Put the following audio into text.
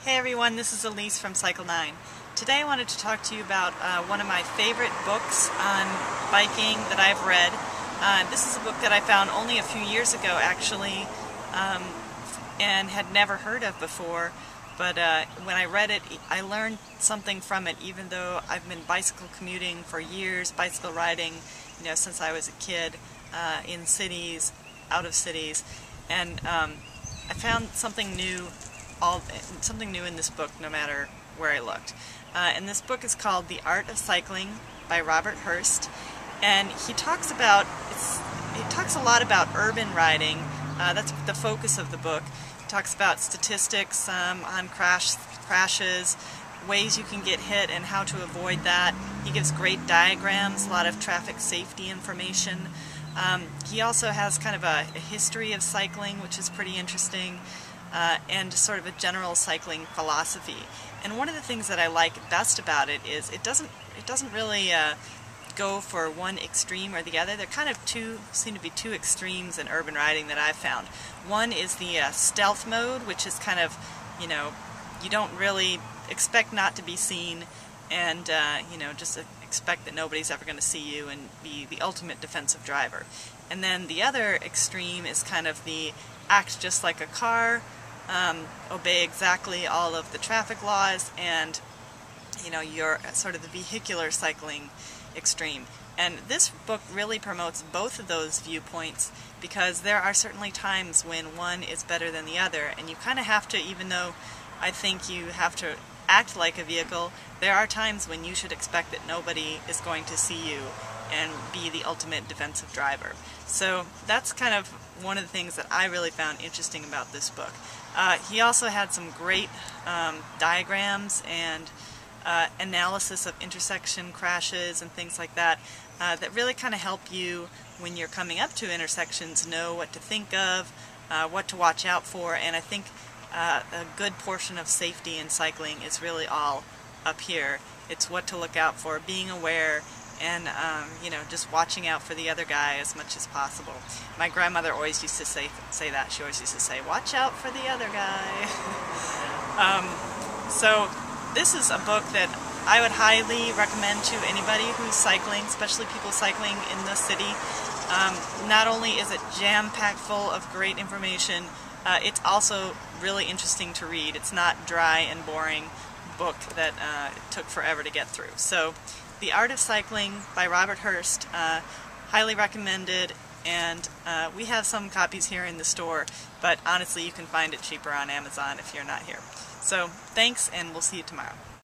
Hey everyone, this is Elise from Cycle 9. Today I wanted to talk to you about one of my favorite books on biking that I've read. This is a book that I found only a few years ago actually, and had never heard of before, but when I read it I learned something from it, even though I've been bicycle commuting for years, bicycle riding, since I was a kid, in cities, out of cities, and I found something new in this book no matter where I looked. And this book is called The Art of Cycling by Robert Hurst, and he talks a lot about urban riding. That's the focus of the book. He talks about statistics on crashes, ways you can get hit and how to avoid that. He gives great diagrams, a lot of traffic safety information. He also has kind of a history of cycling, which is pretty interesting. And sort of a general cycling philosophy. And one of the things that I like best about it is it doesn't really go for one extreme or the other. There kind of seem to be two extremes in urban riding that I've found. One is the stealth mode, which is kind of, you don't really expect not to be seen, and just expect that nobody's ever going to see you and be the ultimate defensive driver. And then the other extreme is kind of the act just like a car, obey exactly all of the traffic laws, and you're sort of the vehicular cycling extreme. And this book really promotes both of those viewpoints, because there are certainly times when one is better than the other, and you kind of have to, even though I think you have to act like a vehicle, there are times when you should expect that nobody is going to see you and be the ultimate defensive driver. So that's kind of one of the things that I really found interesting about this book. He also had some great diagrams and analysis of intersection crashes and things like that that really kind of help you when you're coming up to intersections know what to think of, what to watch out for, and I think a good portion of safety in cycling is really all up here. It's what to look out for, being aware, and just watching out for the other guy as much as possible. My grandmother always used to say that. She always used to say, "Watch out for the other guy." So this is a book that I would highly recommend to anybody who's cycling, especially people cycling in the city. Not only is it jam-packed full of great information, it's also really interesting to read. It's not dry and boring book that took forever to get through. So The Art of Cycling by Robert Hurst, highly recommended, and we have some copies here in the store, but honestly you can find it cheaper on Amazon if you're not here. So thanks, and we'll see you tomorrow.